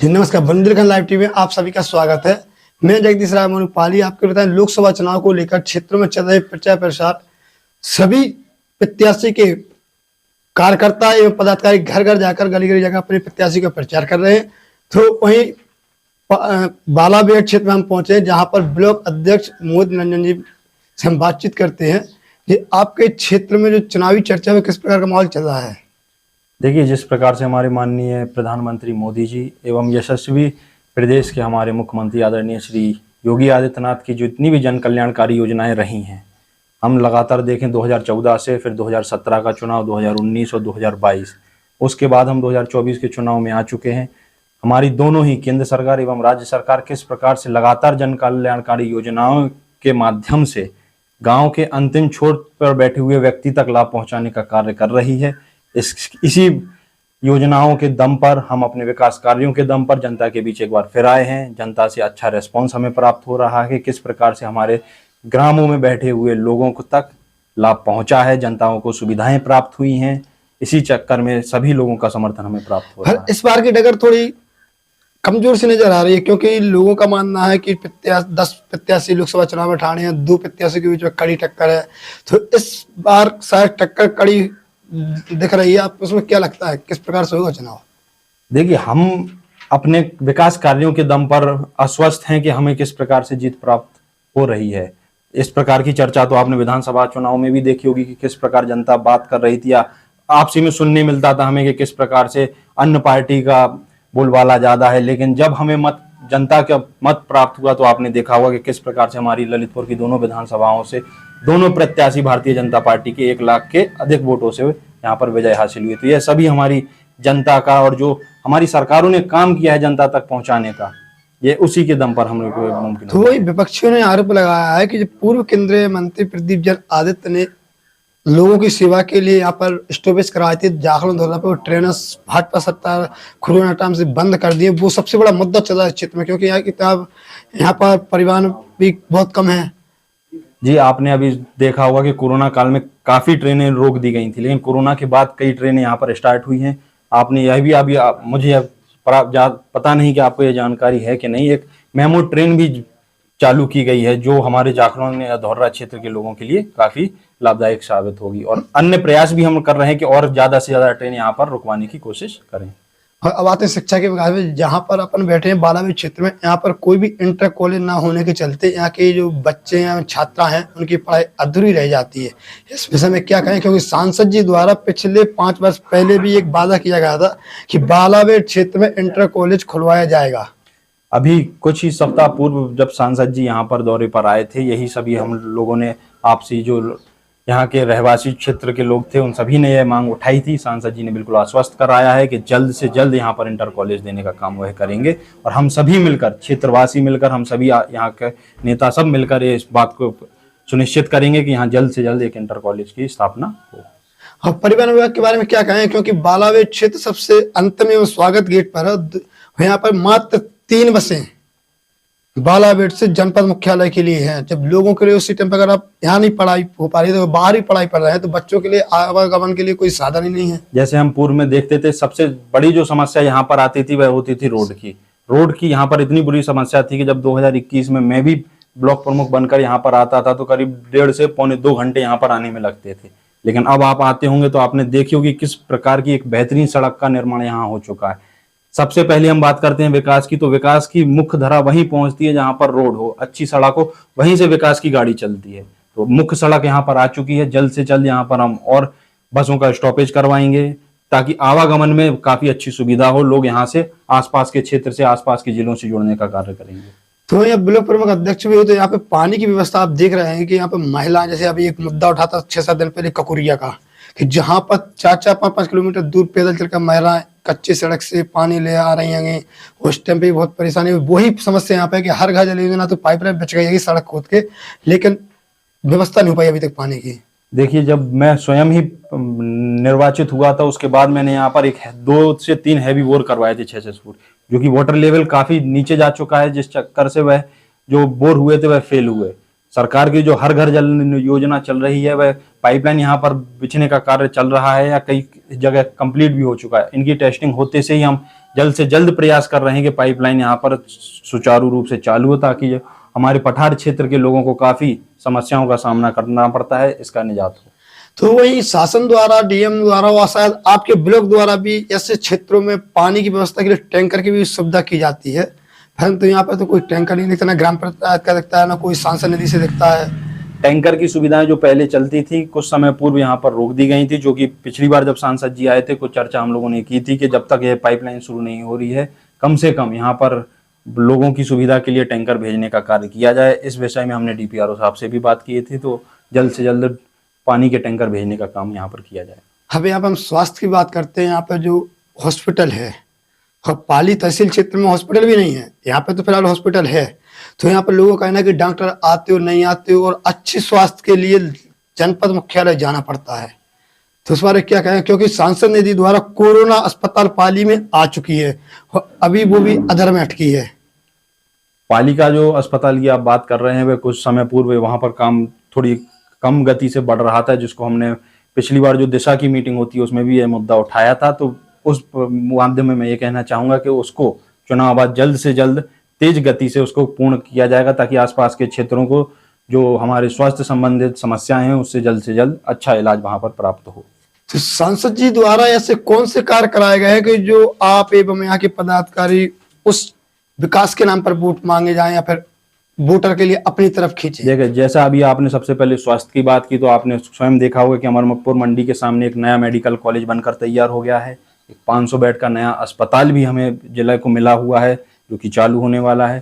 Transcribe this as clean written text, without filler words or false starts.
जी नमस्कार, Bundelkhand live TV में आप सभी का स्वागत है। मैं जगदीश राय मोनूपाली आपको बताएं, लोकसभा चुनाव को लेकर क्षेत्रों में चल रहे प्रचार प्रसार सभी प्रत्याशी के कार्यकर्ता एवं पदाधिकारी घर घर जाकर गली गली जाकर अपने प्रत्याशी का प्रचार कर रहे हैं। तो वहीं बालाबेट क्षेत्र में हम पहुंचे, जहां पर ब्लॉक अध्यक्ष मोदी रंजन जी से हम बातचीत करते हैं कि आपके क्षेत्र में जो चुनावी चर्चा में किस प्रकार का माहौल चल रहा है। देखिए, जिस प्रकार से हमारे माननीय प्रधानमंत्री मोदी जी एवं यशस्वी प्रदेश के हमारे मुख्यमंत्री आदरणीय श्री योगी आदित्यनाथ की जो इतनी भी जन कल्याणकारी योजनाएं रही हैं, हम लगातार देखें 2014 से फिर 2017 का चुनाव, 2019 और 2022, उसके बाद हम 2024 के चुनाव में आ चुके हैं। हमारी दोनों ही केंद्र सरकार एवं राज्य सरकार किस प्रकार से लगातार जन कल्याणकारी योजनाओं के माध्यम से गाँव के अंतिम छोर पर बैठे हुए व्यक्ति तक लाभ पहुँचाने का कार्य कर रही है। इसी योजनाओं के दम पर हम अपने विकास कार्यों के दम पर जनता के बीच एक बार फिर आए हैं। जनता से अच्छा रिस्पॉन्स हमें प्राप्त हो रहा है। किस प्रकार से हमारे ग्रामों में बैठे हुए लोगों को तक लाभ पहुंचा है, जनताओं को सुविधाएं प्राप्त हुई हैं। इसी चक्कर में सभी लोगों का समर्थन हमें प्राप्त हो रहा है। इस बार की डगर थोड़ी कमजोर सी नजर आ रही है, क्योंकि लोगों का मानना है कि 10 प्रत्याशी लोकसभा चुनाव में ठाणे हैं, 2 प्रत्याशी के बीच में कड़ी टक्कर है। तो इस बार शायद टक्कर कड़ी दिख रही है। आप उसमें क्या लगता है, किस प्रकार से होगा चुनाव? देखिए, हम अपने विकास कार्यों के दम पर आश्वस्त हैं कि हमें किस प्रकार से जीत प्राप्त हो रही है। इस प्रकार की चर्चा तो आपने विधानसभा चुनाव में भी देखी होगी कि किस प्रकार जनता बात कर रही थी, या आपसी में सुनने मिलता था हमें कि किस प्रकार से अन्य पार्टी का बोलबाला ज्यादा है। लेकिन जब हमें जनता का मत प्राप्त हुआ तो आपने देखा होगा कि किस प्रकार से हमारी ललितपुर की दोनों विधानसभाओं से दोनों प्रत्याशी भारतीय जनता पार्टी के 1 लाख के अधिक वोटों से यहाँ पर विजय हासिल हुई। तो यह सभी हमारी जनता का, और जो हमारी सरकारों ने काम किया है जनता तक पहुंचाने का, ये उसी के दम पर हम लोग को मुमकिन तो वही विपक्षियों ने आरोप लगाया है कि जब पूर्व केंद्रीय मंत्री प्रदीप जन आदित्य ने लोगों की सेवा के लिए यहाँ पर स्टॉपेज कराई थी जाखल दौरा पर, ट्रेन भाजपा सरकार कोरोना टाइम से बंद कर दिए। वो सबसे बड़ा मुद्दा चल रहा है क्षेत्र में, क्योंकि यहाँ पर परिवहन भी बहुत कम है। जी, आपने अभी देखा होगा कि कोरोना काल में काफी ट्रेनें रोक दी गई थी, लेकिन कोरोना के बाद कई ट्रेनें यहाँ पर स्टार्ट हुई हैं। आपने यह भी अभी मुझे पता नहीं कि आपको यह जानकारी है कि नहीं, एक मेमो ट्रेन भी चालू की गई है जो हमारे जाखल या धौर्रा क्षेत्र के लोगों के लिए काफी लाभदायक साबित होगी। और अन्य प्रयास भी हम कर रहे हैं कि और ज्यादा से ज्यादा ट्रेन यहाँ पर रुकवाने की कोशिश करें। और अब आते हैं शिक्षा के विकास में, जहाँ पर अपन बैठे हैं बालाबेट क्षेत्र में। यहाँ पर कोई भी इंटर कॉलेज ना होने के चलते यहाँ के जो बच्चे हैं, छात्रा हैं, उनकी पढ़ाई अधूरी रह जाती है। इस विषय में क्या कहें, क्योंकि सांसद जी द्वारा पिछले 5 वर्ष पहले भी एक वादा किया गया था कि बालाबेट क्षेत्र में इंटर कॉलेज खुलवाया जाएगा। अभी कुछ ही सप्ताह पूर्व जब सांसद जी यहाँ पर दौरे पर आए थे, यही सभी हम लोगों ने आपसी जो यहाँ के रहवासी क्षेत्र के लोग थे उन सभी ने यह मांग उठाई थी। सांसद जी ने बिल्कुल आश्वस्त कराया है कि जल्द से जल्द यहाँ पर इंटर कॉलेज देने का काम वह करेंगे, और हम सभी मिलकर, क्षेत्रवासी मिलकर, हम सभी यहाँ के नेता सब मिलकर इस बात को सुनिश्चित करेंगे कि यहाँ जल्द से जल्द एक इंटर कॉलेज की स्थापना हो। और परिवहन विभाग के बारे में क्या कहें, क्योंकि बालाबेट क्षेत्र सबसे अंत में स्वागत गेट पर है। यहाँ पर मात्र 3 बसें बालाबेट से जनपद मुख्यालय के लिए है। जब लोगों के लिए उसी टाइम पर अगर आप यहाँ नहीं पढ़ाई हो पा रही तो बाहर ही पढ़ाई पढ़ रहे हैं, तो बच्चों के लिए आवागमन के लिए कोई साधन ही नहीं है। जैसे हम पूर्व में देखते थे, सबसे बड़ी जो समस्या यहाँ पर आती थी वह होती थी रोड की यहाँ पर इतनी बुरी समस्या थी कि जब 2021 में मैं भी ब्लॉक प्रमुख बनकर यहाँ पर आता था तो करीब 1.5 से पौने 2 घंटे यहाँ पर आने में लगते थे। लेकिन अब आप आते होंगे तो आपने देखी होगी किस प्रकार की एक बेहतरीन सड़क का निर्माण यहाँ हो चुका है। सबसे पहले हम बात करते हैं विकास की, तो विकास की मुख्य धारा वहीं पहुंचती है जहां पर रोड हो, अच्छी सड़क हो, वहीं से विकास की गाड़ी चलती है। तो मुख्य सड़क यहाँ पर आ चुकी है। जल्द से जल्द यहाँ पर हम और बसों का स्टॉपेज करवाएंगे ताकि आवागमन में काफी अच्छी सुविधा हो। लोग यहाँ से आसपास के क्षेत्र से, आसपास के जिलों से जुड़ने का कार्य करेंगे। तो यहाँ ब्लॉक प्रमुख अध्यक्ष भी हो, तो यहाँ पे पानी की व्यवस्था आप देख रहे हैं कि यहाँ पे महिला, जैसे अभी एक मुद्दा उठा था 6-7 दिन पहले ककुरिया का, कि जहाँ पर 4-5 किलोमीटर दूर पैदल चलकर महिलाएं कच्ची सड़क से पानी ले आ रही हैं, उस टाइम पे बहुत परेशानी हुई। वही समस्या यहाँ पे कि हर घर जल योजना तो पाइपलाइन बिछ गई है सड़क खोद के, लेकिन व्यवस्था नहीं हो पाई अभी तक पानी की। देखिए, जब मैं स्वयं ही निर्वाचित हुआ था उसके बाद मैंने यहाँ पर 2 से 3 हैवी बोर करवाए थे 6 फुट, जो कि वाटर लेवल काफी नीचे जा चुका है, जिस चक्कर से वह जो बोर हुए थे वह फेल हुए। सरकार की जो हर घर जल योजना चल रही है वह पाइपलाइन यहाँ पर बिछने का कार्य चल रहा है या कई जगह कंप्लीट भी हो चुका है। इनकी टेस्टिंग होते से ही हम जल्द से जल्द प्रयास कर रहे हैं कि पाइपलाइन यहाँ पर सुचारू रूप से चालू हो, ताकि हमारे पठार क्षेत्र के लोगों को काफी समस्याओं का सामना करना पड़ता है, इसका निजात हो। तो वही शासन द्वारा, डीएम द्वारा और शायद आपके ब्लॉक द्वारा भी ऐसे क्षेत्रों में पानी की व्यवस्था के लिए टैंकर की भी सुविधा की जाती है, परंतु यहाँ पर तो कोई टैंकर नहीं दिखता, ना ग्राम पंचायत का दिखता है, ना कोई सांसद निधि से दिखता है। टैंकर की सुविधाएं जो पहले चलती थी कुछ समय पूर्व यहाँ पर रोक दी गई थी, जो कि पिछली बार जब सांसद जी आए थे कुछ चर्चा हम लोगों ने की थी कि जब तक यह पाइपलाइन शुरू नहीं हो रही है कम से कम यहाँ पर लोगों की सुविधा के लिए टैंकर भेजने का कार्य किया जाए। इस विषय में हमने डीपीआरओ साहब से भी बात की थी, तो जल्द से जल्द पानी के टैंकर भेजने का काम यहाँ पर किया जाए। अब यहाँ पर हम स्वास्थ्य की बात करते हैं। यहाँ पर जो हॉस्पिटल है, और पाली तहसील क्षेत्र में हॉस्पिटल भी नहीं है, यहाँ पे तो फिलहाल हॉस्पिटल है, तो यहाँ पर लोगों का कहना है कि डॉक्टर आते हो नहीं आते हो, और अच्छे स्वास्थ्य के लिए जनपद मुख्यालय जाना पड़ता है। तो उस बारे क्या कहें, क्योंकि सांसद निधि द्वारा कोरोना अस्पताल पाली में आ चुकी है, और अभी वो भी अधर में अटकी है। पाली का जो अस्पताल की आप बात कर रहे हैं वह कुछ समय पूर्व वहां पर काम थोड़ी कम गति से बढ़ रहा था, जिसको हमने पिछली बार जो दिशा की मीटिंग होती है उसमें भी यह मुद्दा उठाया था। तो उस माध्यम में मैं ये कहना चाहूंगा कि उसको चुनाव बाद जल्द से जल्द तेज गति से उसको पूर्ण किया जाएगा, ताकि आसपास के क्षेत्रों को जो हमारे स्वास्थ्य संबंधित समस्याएं हैं उससे जल्द अच्छा इलाज वहां पर प्राप्त हो। तो सांसद जी द्वारा ऐसे कौन से कार्य कराए गए हैं कि जो आप एवं यहाँ के पदाधिकारी उस विकास के नाम पर वोट मांगे जाएं या फिर वोटर के लिए अपनी तरफ खींचे? देखिए, जैसा अभी आपने सबसे पहले स्वास्थ्य की बात की, तो आपने स्वयं देखा होगा कि अमरपुर मंडी के सामने एक नया मेडिकल कॉलेज बनकर तैयार हो गया है। एक 500 बेड का नया अस्पताल भी हमें जिला को मिला हुआ है, जो कि चालू होने वाला है।